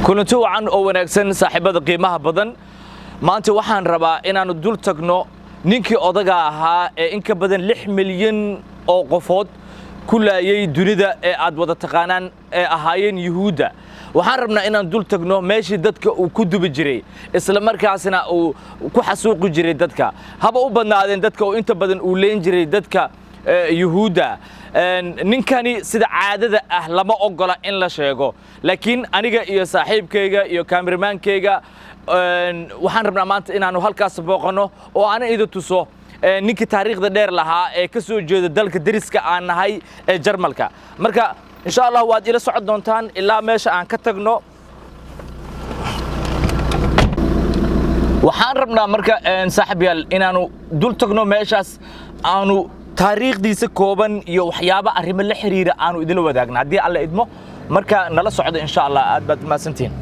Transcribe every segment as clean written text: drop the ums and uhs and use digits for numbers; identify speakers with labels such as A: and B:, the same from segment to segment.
A: kulanti wacan oo wanaagsan saaxiibada qiimaha badan maanta waxaan rabaa inaanu dul tagno ninkii odaga ahaa ee in ka badan 6 milyan oo qofood ku laayay dunida ee aad wada taqaanaan ee ahaayeen yuhuuda waxaan rabnaa inaan dul tagno meeshii dadka uu ku dubi jiray isla markaasna uu ku xasuuqi jiray dadka haba u badnaadeen dadka oo inta badan uu leen jiray dadka yuhuuda ninkani sida caadada ah lama ogola in la sheego laakiin aniga iyo saaxiibkayga iyo kaameramankeega waxaan rabnaa maanta inaanu halkaas booqano oo aan idin tuso ninkii taariikhda dheer lahaa ee ka soo jeeda dalka dariska aan nahay ee Jarmalka marka insha Allah waad ila socod doontaan ilaa meesha aan ka tagno waxaan rabnaa marka saaxiibayaal inaanu dul tagno meeshaas aanu taariikhdiisa kooban iyo waxyaabo arrimo la xiriira aanu idin wadaagna hadii alla idmo marka nala socdo insha Allah aad baad maasantiin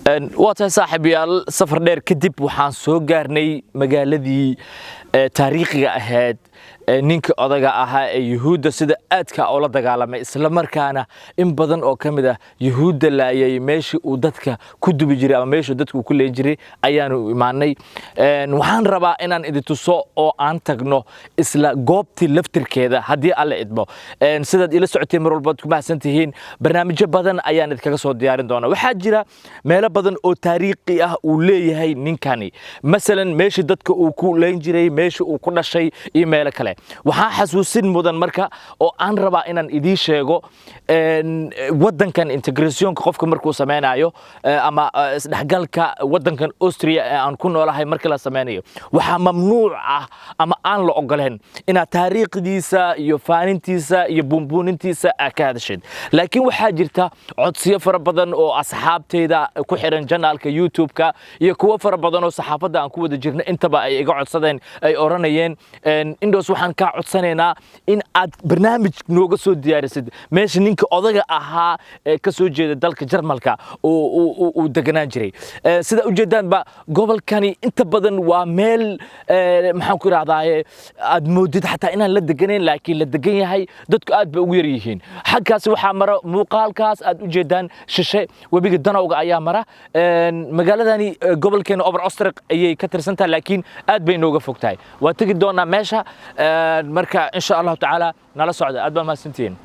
A: waa tahay saaxiibayaal safar dheer kadib waxaan soo gaarnay magaaladii taariikhiga ahayd ninka odaga ahaa ee yuhuudda sida aadka oo la dagaalamay isla markaana in badan oo ka mid ah yuhuudda laayay meeshii uu dadka ku dubi jiray ama meeshii dadku ku leeyin jiray ayaanu imaanay waxaan rabaa inaan idin tuso oo aan tagno isla goobtii laftirkeeda haddii alle idmo sidaad ila socotay mar walba ku mahadsan tihiin barnaamijyo badan ayaan idinkaga soo diyaarin doonaa waxaa jira meelo badan oo taariikhi ah uu leeyahay ninkani masalan meeshii dadka uu ku leeyin jiray meeshii uu ku dhashay iyo meelo kale waxaa xasuusin mudan marka oo aan rabaa inaan idiin sheego wadankan integrationka qofka markuu sameynayo ama isdhexgalka wadankan Austria ee aan ku noolahay marka la sameynayo waxaa mamnuuc ah ama aan la ogoleen inaad taariikhdiisa iyo faanintiisa iyo buunbuunintiisa ka hadashid laakiin waxaa jirta codsiyo fara badan oo asxaabteyda ku xiran janaalka YouTube-ka iyo kuwa fara badan oo saxaafadda aan ku wada jirna intaba ay iga codsadeen ay oranayeen indoos waxaan ka codsanaynaa in aad barnaamij nooga soo diyaarisid meesha ninka odaga ahaa ee ka soo jeeda dalka Jarmalka uu deganaan jiray sida u jeedaanba gobolkani inta badan waa meel maxaan ku raadaaye aad moodid xataa inaan la deganayn laakiin la degan yahay dadku aad ba ugu yar yihiin xaggaas waxaa mara muuqaalkaas aad u jeedaan shishe webiga Danowga ayaa mara magaaladani gobolkeena Ober-Österreich ayay ka tirsantahay laakiin aad bay nooga fogtahay waa tagi doonaa meesha marka insha Allah taala nala socda aad baa mahadsantiin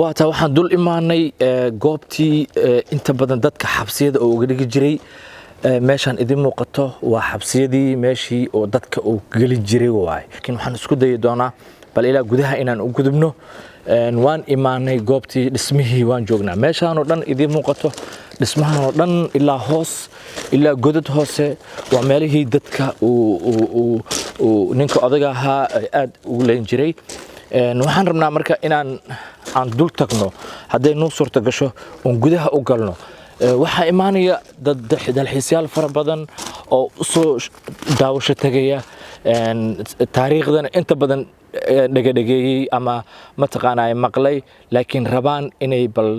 A: waata waxaan dul imaanay goobtii inta badan dadka xabsiyada oo uga dhigi jiray meeshan idin muuqato waa xabsiyadii meeshii oo dadka uu gali jiray waay laakiin waxaan isku dayi doonaa bal ilaa gudaha inaan u gudubno waan imaanay goobtii dhismihii waan joognaa meeshan oo dhan idin muuqato dhismahan oo dhan ilaa hoos ilaa godad hoose waa meelihii dadka uu ninka odaga ahaa aad ugu leeyin jiray waxaan rabnaa marka inaan aan dul tagno hadday noo suurta gasho oon gudaha u galno waxaa imaanaya dad dalxiisyaal fara badan oo soo daawasho tagaya taariikhdan inta badan dhagadhageeyey ama mataqaanaa maqlay laakiin rabaan inay bal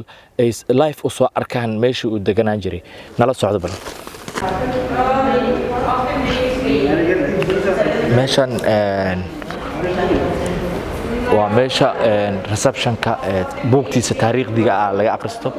A: ay live u soo arkaan meeshii uu deganaan jiray nala socdo bal meeshan waa meesha reception-ka buugtiisa taariikhdiga ah laga akhristo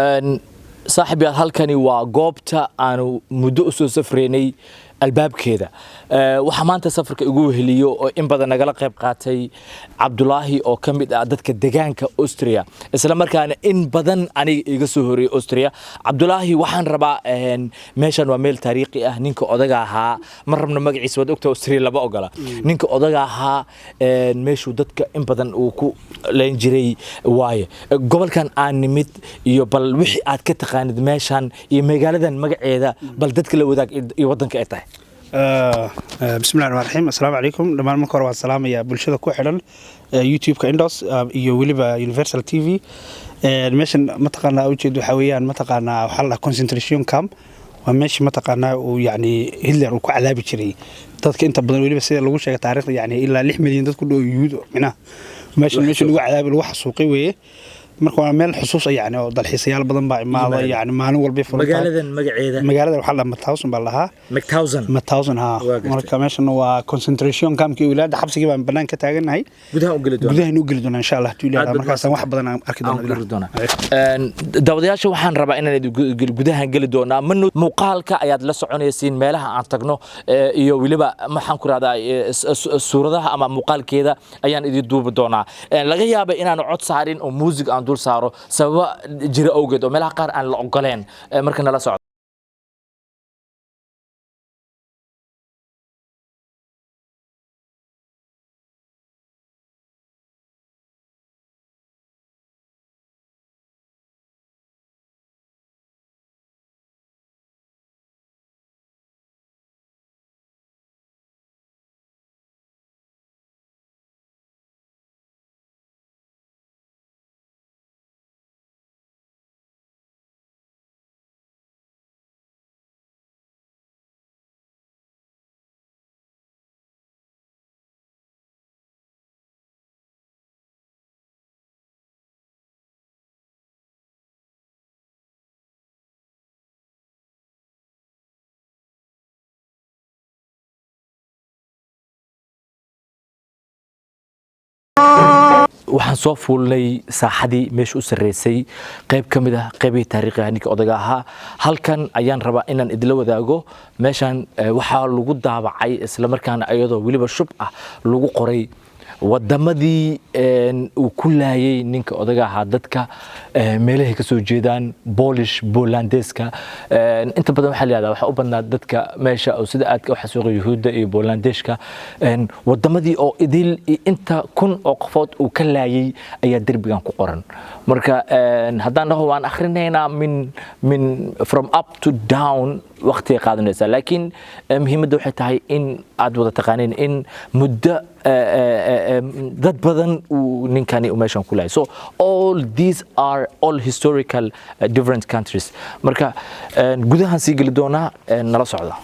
A: saaxiib yaal halkani waa goobta aanu muddo u soo safreynay albaabkeeda waxa maanta safarka igu weheliyo oo in badan nagala qayb qaatay Cabdulaahi oo kamid ah dadka deegaanka Austria isla markaana in badan aniga iga soo horeeyay Austria Cabdulaahi waxaan rabaa meeshan waa meel taariikhi ah ninka odaga ahaa mar rabna magaciisa wad ogta Austria laba ogola ninka odaga ahaa meeshu dadka in badan uu ku leen jiray waaye gobolkan aan nimid iyo bal wixii aad ka taqaanid meeshan iyo magaaladan magaceeda bal dadka la wadaag iyo wadanka ay tahay
B: بسم الله الرحمن الرحيم السلام عليكم دمان marka hore waan salaamaya bulshada ku xidhan YouTube-ka Indos iyo waliba Universal TV meeshan ma taqaanaa ujeedo waxa weeyaan ma taqaanaa waxa la concentration camp waa meesha ma taqaanaa uu yaani Hitler uu ku cadaabi jiray dadka inta badan waliba sida lagu sheegay taariikhda yaani ilaa 6 milyan dad ku dhow yuhuud meesha lagu cadaabi lagu xasuuqay weeye marka waa meel xusuus yaani oo dalxiisayaal badan baa imaada yaani maalin walba
A: magaaladan magaceeda
B: magaalada waxa la Mauthausen baa lahaa Mauthausen ha marka meeshan waa concentration campkii wilaada xabsigii baan banaan ka taaganahay gudaha u geli doona insha Allah tuulada markaas wax badan aan arki doona
A: dawadayaasha waxaan rabaa inaan gudaha geli doona muuqaalka ayaad la soconaysiin meelaha aan tagno iyo waliba maxaan ku raadayay suuradaha ama muuqaalkeeda ayaan idin duubi doonaa laga yaabay inaan cod saarin oo music aan dul saaro sababa jira awgeed oo meelaha qaar aan la ogoleen marka nala socdo waxaan soo fuulnay saaxadii meesha u sareysay qayb kamid ah qaybihii taariikhiga ninka odaga ahaa halkan ayaan rabaa inaan idila wadaago meeshan waxaa lagu daabacay isla markaana ayadoo waliba shub ah lagu qoray wadamadii uu ku laayay ninka odaga ahaa dadka meelaha ka soo jeedaan Polish Polandeska inta badan waxa la yiraahdaa waxa u badnaa dadka meesha oo sida aadka u xasuuqay Yuhuudda iyo Polandeska wadamadii oo idil inta kun oo qofood uu ka laayay ayaa darbigan ku qoran marka haddaan dhaho waan akhrineynaa min from up to down waqti qaadanaysa laakiin muhiimaddu waxay tahay in aad wada taqaaneen in muddo dad badan uu ninkani u meeshan ku laayay so all these are all historical different countries marka gudahan sii gali doonaa nala socda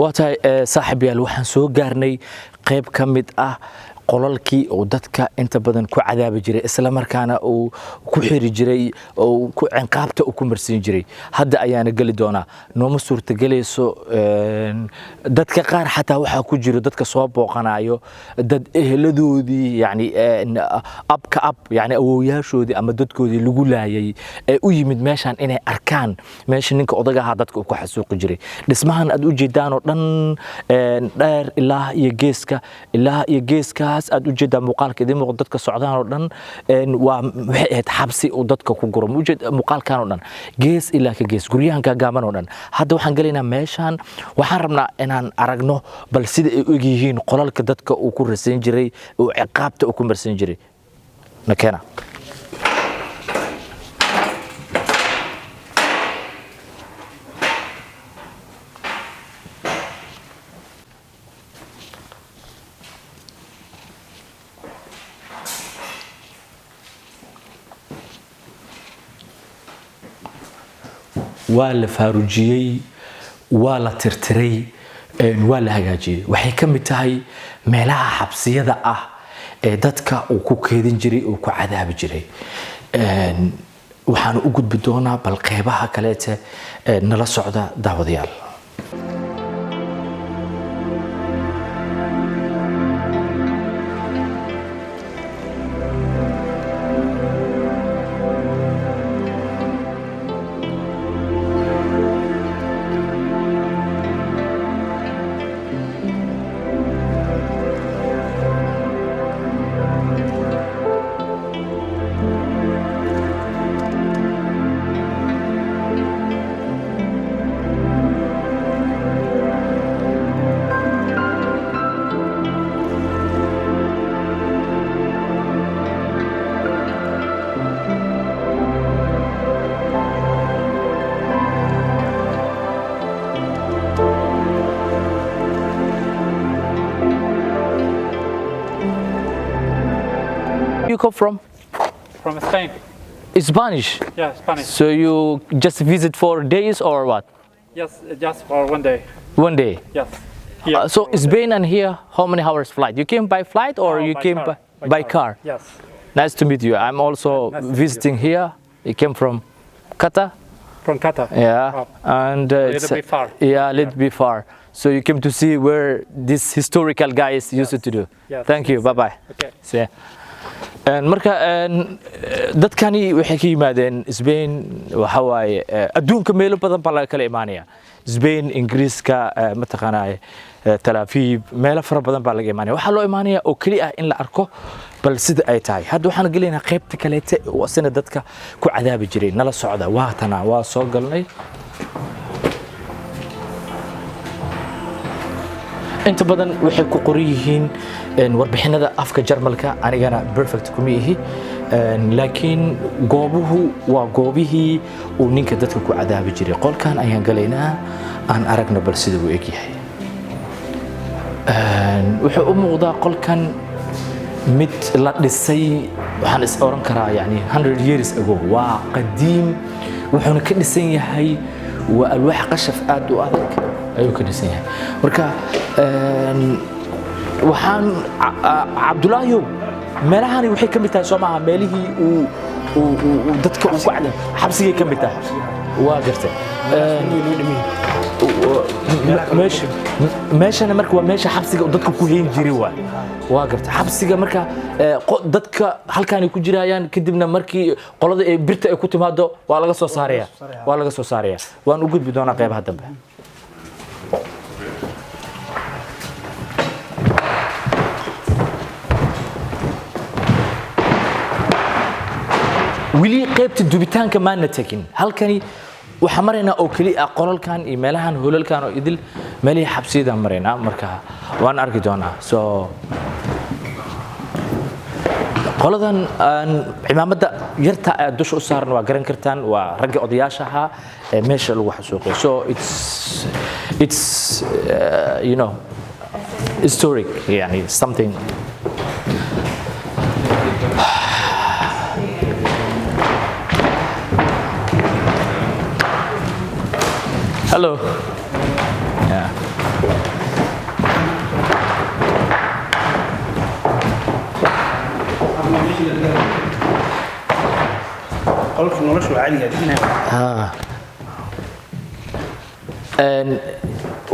A: waatay saaxiib yaal waxaan soo gaarnay qayb kamid ah qolalkii oo dadka inta badan ku cadaabi jiray isla markaana uu ku xiri jiray oo ku cinqaabta uu ku marsiin jiray hadda ayaana gali doonaa nooma suurta galayso dadka qaar xataa waxa ku jiro dadka soo booqanayo dad eheladoodii yani abka ab yani awooyaashoodii ama dadkoodii lagu laayay ee u yimid meeshan inay arkaan meesha ninka odaga ahaa dadka uu ku xasuuqi jiray dhismahan aad u jeedaan oo dhan dheer ilaa iyo geeska aad u jeedaa muuqaalka idin muuqdo dadka socdaan oo dhan waa waxay ahayd xabsi oo dadka ku guro muuqaalkan oo dhan gees ilaa ka gees guryahanka gaaban oo dhan hadda waxaan galaynaa meeshan waxaan rabnaa inaan aragno bal sida ay u yihiin qolalka dadka uu ku rasayn jiray oo ciqaabta uu ku marsan jiray nakeena waa la faarujiyay waa la tirtiray waa la hagaajiyay waxay ka mid tahay meelaha xabsiyada ah ee dadka uu ku keedin jiray oo ku cadaabi jiray waxaan u gudbi doonaa bal qeybaha kaleete nala socda daawadayaal you come from?
C: From Spain.
A: Spanish.
C: Yeah, Spanish.
A: So you just visit for days or what?
C: Yes, just for 1 day.
A: 1 day.
C: Yes. Here
A: So
C: for 1 day.
A: Spain and here, how many hours flight? You came by flight or
C: No,
A: you
C: by
A: came
C: car.
A: by car?
C: Yes.
A: Nice to meet you. I'm also
C: Nice to meet you.
A: visiting here. You came from Qatar?
C: From Qatar.
A: Yeah.
C: Oh,
A: And
C: a
A: it's
C: little bit far.
A: Yeah, a little bit far. So you came to see where this historical guys used to do.
C: Yes.
A: Thank you. Bye bye.
C: Okay.
A: See. marka dadkani waxay ka yimaadeen Spain waxa waaye adduunka meelo badan baa laga kala imaanaya Spain Ingiriiska mataqaanaa Tel Aviv meelo fara badan baa laga imaanaya waxa loo imaanaya oo kali ah in la arko bal sida ay tahay hadda waxaan galeynaa qaybta kale oo sina dadka ku cadaabi jiray nala socda waa tana waa soo galnay inta badan waxay ku qoran yihiin warbixinada afka Jarmalka anigana perfect kuma ihi laakiin goobuhu waa goobihii uu ninka dadka ku cadaabi jiray qolkan ayaan galeynaa aan aragna bal sida uu eg yahay wuxuu u muuqdaa qolkan mid la dhisay waxaan is oran karaa yani 100 years ago waa qadiim wuxuuna ka dhisan yahay waa alwaax qashaf aad u adag ayuu ka dhisan yahay marka waxaan Cabdullaahi meelahani waxay ka mid tahay Soomaha meelihii uu dadka u qacday xabsigay ka mid tahay waa gartay meeshana marka waa meesha xabsiga dadka ku heen jiray waa gartay xabsiga marka dadka halkaan ay ku jirayaan kadibna markii qolada ay birta ay ku timaado waa laga soo saaraya waan u gudbi doonaa qaybaha dambe wili qaybta dubitaanka maana tagin halkani waxa marayna oo kali ah qolalkan iyo meelahan hoolalkan oo idil meelaha xabsiyada marayna marka waan arki doonaa so qoladan cimaamada yarta dusha u saaran waa garan kartaan waa ragga odayaasha ah meesha lagu xasuuqay so it's you know historic yani something Hello. Yeah.
B: qolka noloshu caadiga ah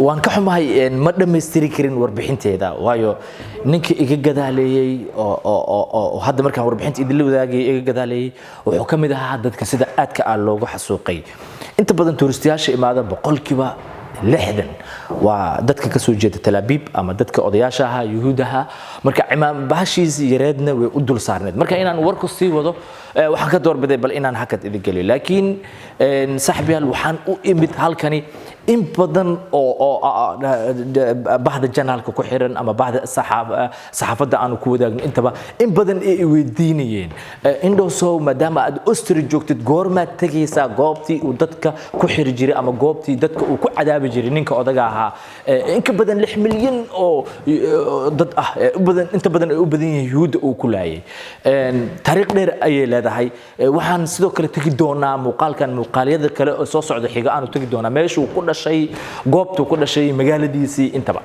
A: waan ka xumahay ma dhameystiri karin warbixinteeda waayo ninka iga gadaaleeyay oo hadda markaan warbixinta idin la wadaagay iga gadaaleeyay wuxuu ka mid ahaa dadka sida aadka ah loogu xasuuqay inta badan touristayaasha imaada boqolkiiba 60 waa dadka ka soo jeeda Tel Aviv ama dadka odayaasha ah Yuhuudaha marka cimaam baashiis yareedna way u dul saarneed marka inaan warku sii wado waxaan ka doorbiday bal inaan hakad idin geliyo laakiin saaxiibayaal waxaan u imid halkani in badan oo bahda janaalka ku xiran ama bahda saxaafada aan ku wadaagno intaba in badan ay weydiinayeen indhoosow maadaama aad Austria joogtid goorma tagaysaa goobtii uu dadka ku xiri jiray ama goobtii dadka uu ku cadaabi jiray ninka odaga ahaa in ka badan 6 milyan oo dad ah inta badan ay u badan yihiin Yuhuud uu ku laayay taariikh dheer ayay leedahay waxaan sidoo kale tagi doonaa muuqaalyada kale oo soo socda xiga aan u tagi doonaa meeshuu ku dhashay goobtu ku dhashay magaaladiisii intaba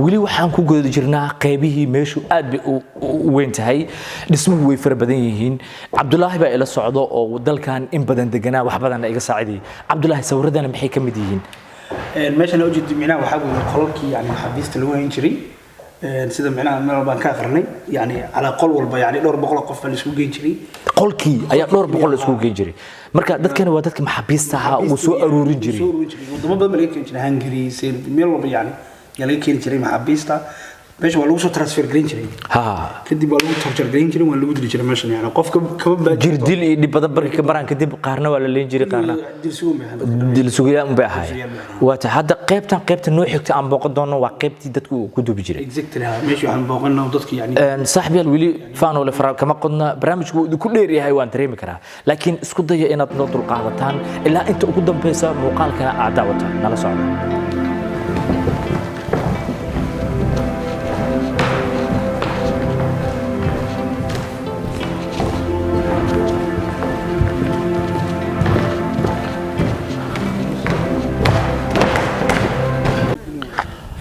A: wili waxaan ku guda jirnaa qaybihii meeshu aad bay u weyn tahay dhismuhu way fara badan yihiin Cabdullaahi baa ila socdo oo dalkan in badan deganaa wax badan iga saaciday Cabdullaahi sawirradana maxay ka mid yihiin
B: meeshan oo jeedin macnaha waxa weeye qolkii yani xabiista lagu hayn jiray sida macnaha meel baan ka aqrinay yani ala qol walba yani dhowr boqol qof la isku geyn jiray
A: qolkii ayaa dhowr boqol isku geyn jiray marka dadkana waa dadka maxabiista ah oo soo aruurin jiray
B: wadamo badan laga keen jiray Hungary Serbia meel walba yani laga keen jiray maxabiista meesha waa lagu soo transfer gareyn jiray
A: ha
B: kadib waa lagu torture gareyn jiray waa lagu dili jiray meesha yani qofka kaba baa
A: jirdil iyo dhib badan barka baraan kadib qaarna waa la leen jiray qaarna dil sugayaan bay ahay waata hadda qaybta noo xigta aan booqan doono waa qaybtii dadku ku dubi jiray
B: exactly meesha waxaan booqanaa dadka yani
A: saaxiibyaal wili faano le fara kama qodna barnaamijku ku dheer yahay waan dareemi karaa laakiin isku daya inaad noo dul qaadataan ilaa inta ugu dambaysa muuqaalkana aad daawataan nala socda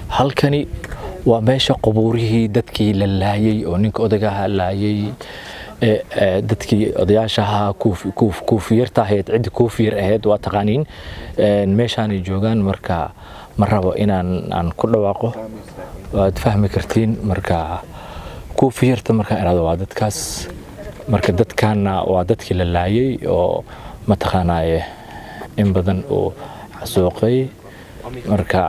A: halkani waa meesha qubuurihii dadkii la laayay oo ninka odagaha laayay dadkii odayaashaha kuufiyarta ahayd ciddi kuufiyar ahayd waa taqaaniin meeshaanay joogaan marka ma rabo inaan ku dhawaaqo waad fahmi kartiin marka kuufiyarta marka iraado waa dadkaas marka dadkaana waa dadkii la laayay oo mataqaanaaye in badan oo xasuuqay marka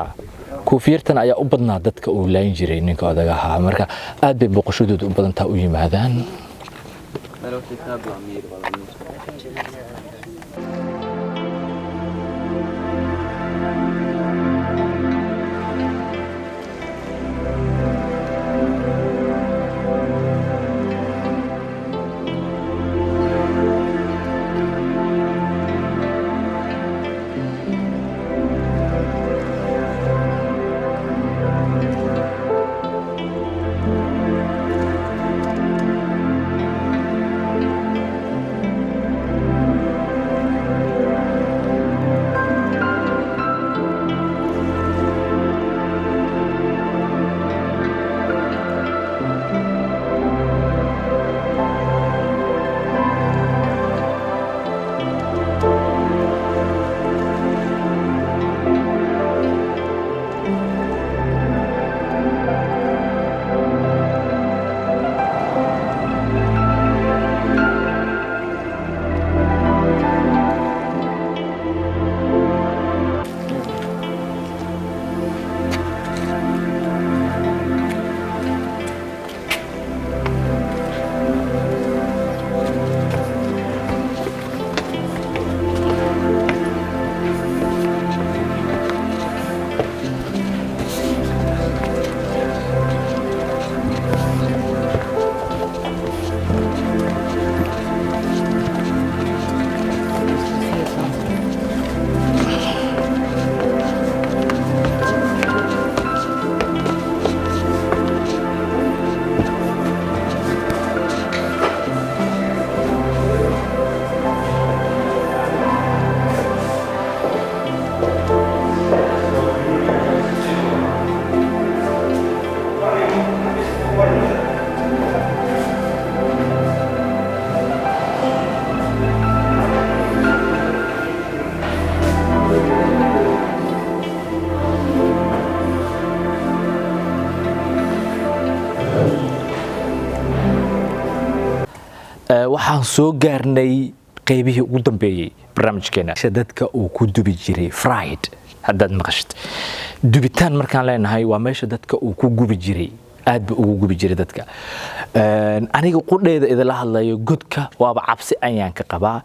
A: kuufiyartan ayaa u badnaa dadka uu laayin jiray ninka odagaha marka aad bay boqoshadoodu u badantaa u yimaadaan waxaan soo gaarnay qaybihii ugu dambeeyay barnaamijkeena dadka uu ku dubi jiray fried haddaad maqashid dubitaan markaan leenahay waa meesha dadka uu ku gubi jiray aad ba ugu gubi jiray dadka aniga qudheeda idila hadlayo godka waaba cabsi ayaan ka qabaa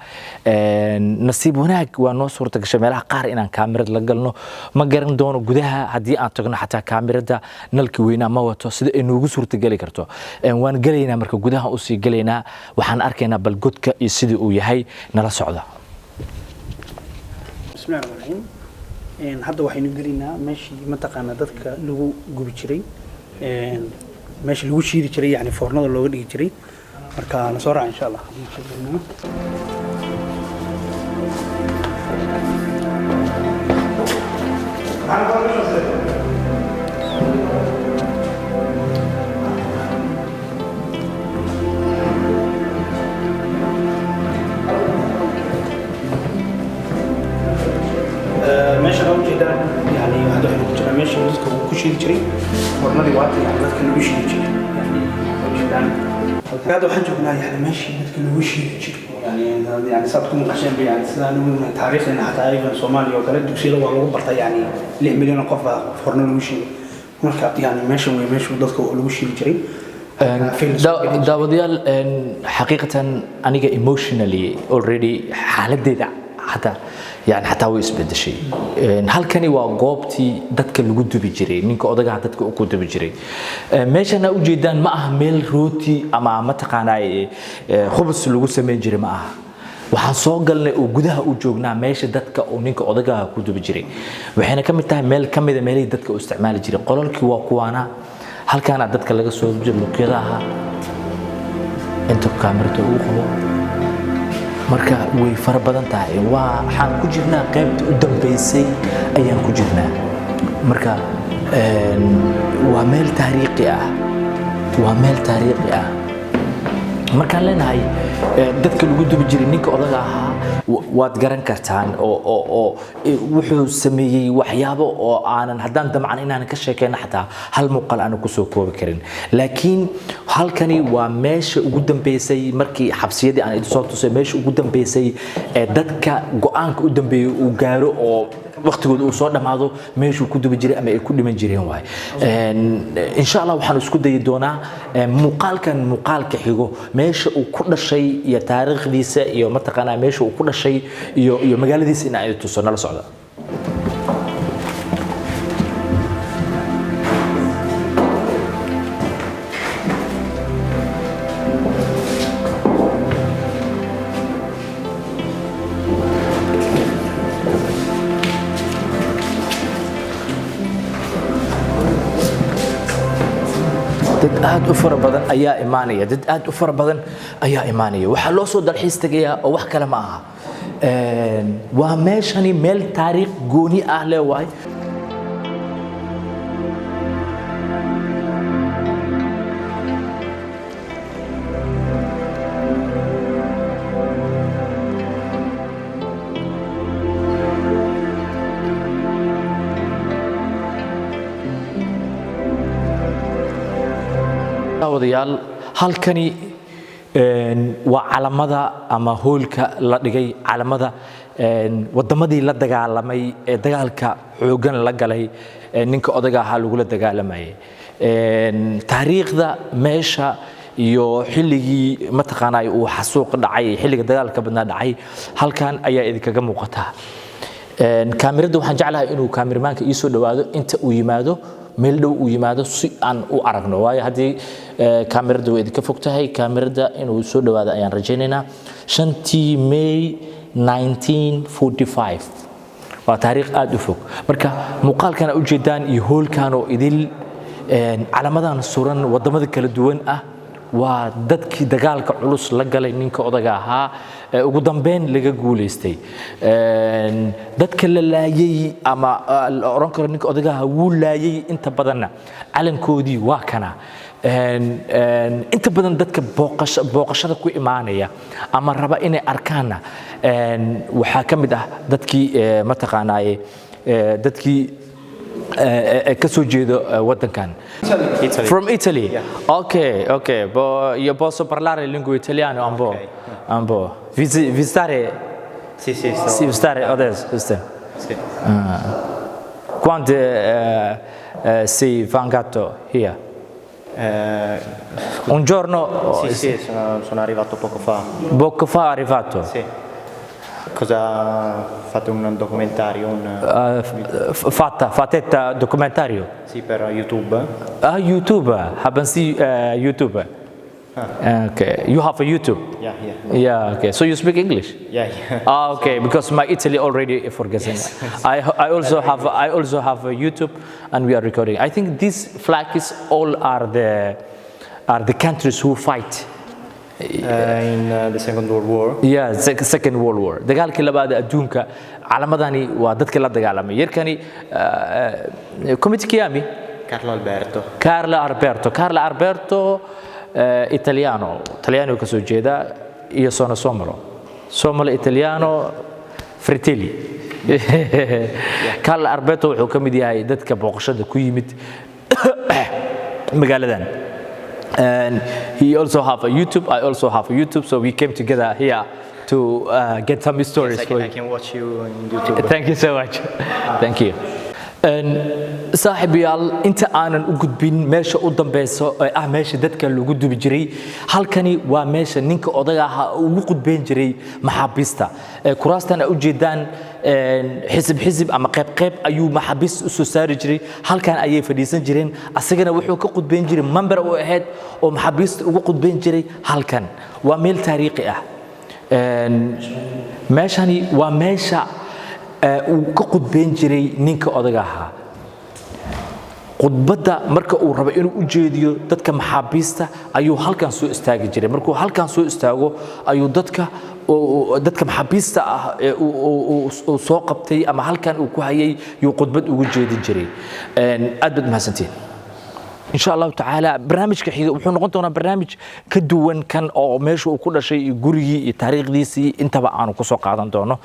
A: nasiib wanaag waa noo suurta gashay meelaha qaar inaan kaamirad la galno ma garan doono gudaha haddii aan tagno xataa kaamirada nalka weynaa ma wato sida ay noogu suurta geli karto waan gelaynaa marka gudaha u sii gelaynaa waxaan arkaynaa bal godka iyo sidii uu yahay nala socda
B: bismillaahi rahmaani rahiim hadda waxaynu gelaynaa meeshii mataqaana dadka lagu gubi jiray meesha lagu shiidi jiray yani foornada looga dhigi jiray marka la soo raac insha Allah meesha loo jeeda yani hadda waxaynu ku jiraa meesha dadka ku shiidi jiray foornadii waata yani dadka lagu shiidi jiray هذا وحن جبنا يعني ماشي مثل وشي يعني صار تكون عشان يعني سنة تاريخنا حتى أيضا صوماليا وكذا دوسي لو عمرو برتا يعني 6 مليون قفة فرن الوشي marka yani meeshan way meesha dadka lagu shiri jiray
A: daawadayaal xaqiiqatan aniga emotionally already xaaladeeda xataa way isbedeshay halkani waa goobtii dadka lagu dubi jiray ninka odagaha dadka uu ku dubi jiray meeshana u jeedaan ma aha meel rooti ama mataqaanay khubus lagu sameyn jiray ma aha waxaan soo galnay oo gudaha u joognaa meesha dadka uu ninka odagaha ku dubi jiray waxayna ka mid tahay meel ka mid ah meelihii dadka u isticmaali jiray qolalkii waa kuwaana halkaana dadka laga soo dubi luqyadaha inta kaamirada uu qabo marka way fara badan tahay waxaan ku jirnaa qaybta u dambeysay ayaan ku jirnaa marka waa meel taariikhi ah markaan leenahay dadka lagu dubi jiray ninka odaga ahaa waad garan kartaan oo wuxuu sameeyay waxyaabo oo aanan haddaan damcan inaan ka sheekeyno xataa hal muuqaal aan ku soo koobi karin laakiin halkani waa meesha ugu dambeysay markii xabsiyadii aan idin soo tusay meesha ugu dambeysay ee dadka go'aanka u dambeeyay uu gaaro oo waqtigooda uu soo dhamaado meeshuu ku dubi jiray ama ay ku dhiman jireen waay insha Allah waxaan isku dayi doonaa muuqaalka xigo meesha uu ku dhashay iyo taariikhdiisa iyo mataqaanaa meesha uu ku dhashay iyo magaaladiisa in ay tuso nala socda dad aad u fara badan ayaa imaanaya waxa loo soo dalxiis tagayaa oo wax kale ma aha waa meeshani meel taariikh gooni ah leh waay wadayaal halkani waa calamada ama hoolka la dhigay calamada wadamadii la dagaalamay ee dagaalka xoogan la galay ninka odaga ahaa lagu la dagaalamayay taariikhda meesha iyo xilligii mataqaanay uu xasuuq dhacay xilliga dagaalka badnaa dhacay halkan ayaa idinkaga muuqata kaamirada waxaan jeclahay inuu kaamirmaanka ii soo dhawaado inta uu yimaado meel dhow uu yimaado si aan u aragno waayo haddii kaamirada way idinka fog tahay kaamirada inuu soo dhawaado ayaan rajaynaynaa 5 May 1945 waa taariikh aad u fog marka muuqaalkan u jeedaan iyo hoolkan oo idil calamadan suran wadamada kala duwan ah waa dadkii dagaalka culus la galay ninka odaga ahaa ugu dambeyn laga guuleystay dadka la laayay ama oran karo ninka odaga ahaa wuu laayay inta badanna calankoodii waa kana inta badan dadka booqashada ku imaanaya ama raba inay arkaanna waxaa ka mid ah dadkii mataqaanaaye dadkii ka soo jeedo wadankan from Italy yeah. Okay io posso parlare lingua italiano ambo visitare
D: sì
A: visitare adesso sì quando sei vengato here un giorno
D: sì sono arrivato poco fa
A: arrivato
D: sì cosa fate un documentario
A: fate documentario
D: sì per YouTube
A: YouTube haben Sie YouTube okay you have a YouTube yeah okay so you speak English okay because my Italy already forgotten yes. I also have a YouTube and we are recording I think these flags all are the countries who fight
D: in the Second World War
A: yeah Second World War dagaalkii labaad adduunka calamadani waa dadkii la dagaalamay yarkani comitikiami Carlo Alberto italiano ka soo jeeda iyo somalo italiano fratelli Carlo Alberto wuxuu ka mid yahay dadka booqashada ku yimid magaaladan and he also have a YouTube I also have a YouTube so we came together here to get some stories
D: yes, I can watch you on YouTube
A: thank you so much thank you saaxiibayaal inta aanan u gudbin meesha u dambayso ee ah meesha dadka lagu dubi jiray halkani waa meesha ninka odaga ahaa ugu qudbeen jiray maxaabiista kuraastan ay u jeedaan xisib ama qayb ayuu maxaabiist u soo saari jiray halkan ayay fadhiisan jireen asagana wuxuu ka qudbeen jiray member oo ahayd oo maxaabiista ugu qudbeen jiray halkan waa meel taariikhi ah meeshani waa meesha uu ka qudbeen jiray ninka odaga ahaa qudbada marka uu rabo inuu u jeediyo dadka maxaabiista ayuu halkan soo istaagi jiray markuu halkan soo istaago ayuu dadka maxaabiista ah uu soo qabtay ama halkan uu ku hayay yuu qudbad ugu jeedin jiray aad baad mahadsantiin إن شاء الله تعالى برنامج كحيل وحنا قلنا برنامج كدوان كان أو ماشي وكل شيء جوري تاريخ ديسي أنت بقى أنا قصة قاعدة دونه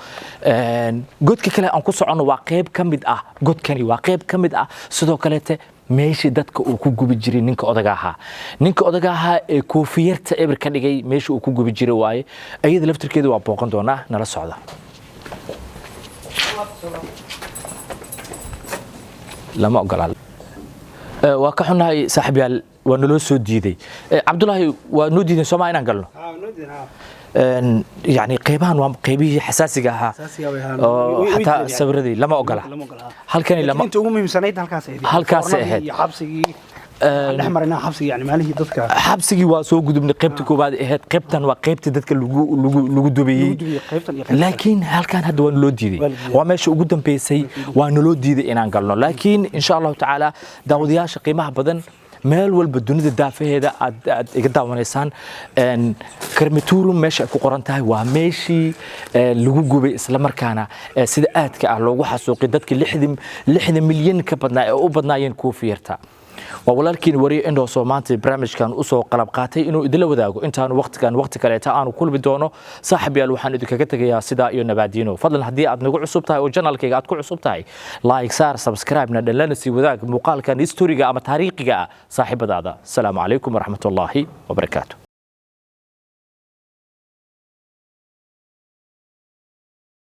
A: جود كلا أنا قصة عنه واقعي كم بدأ جود كان واقعي كم بدأ صدق كلته ماشي دتك وكوجو بيجري نينك أدجاها كوفيرت إبر كان جاي ماشي وكوجو بيجري واي أيد لفتر كده وابوقن دونه نرى السعودة لما أقول waa ka xunahay saaxiibayaal waa naloo soo diiday cabdullaahi waa noo diiday Soomaa inaan galno يعني قيبان وام قيبيه حساسية ها حتى سبردي لما أقولها هل كان لما
B: أنت أمي مسنيد
A: هالكاسة
B: حبسي الأحمر إنها حبسي يعني ما له ضدك
A: حبسي وسوق قد من قيبتك وبعد إهت قيبتن وقيبت ضدك اللجو دبي لكن هل كان هذا ونلودي وماشي قدام بيسي ونلودي إن قالنا لكن إن شاء الله تعالى داودياش قيمة بدن meel walba dunida daafaheeda aad iga daawanaysaan karmatuuru meesha ku qoran tahay waa meeshii lagu gubay isla markaana sida aadka ah loogu xasuuqay dadka 60 milyan ka badnaa ee u badnaayeen koofiyarta waa walaalkiin wariye indho Soomaaliya barnaamijkan u soo qalab qaatay inuu idila wadaago intaan waqti kale aanu kulmi doono saaxiibayaal waxaan idinkaga tagayaa sida iyo nabaadiino fadlan hadii aad nagu cusub tahay oo channelkayga aad ku cusub tahay like saar subscribe na dhalana si wadaag muuqaalkan historiga ama taariikhiga saaxiibadaada assalaamu calaykum waraxmatullaahi wabarakaatuh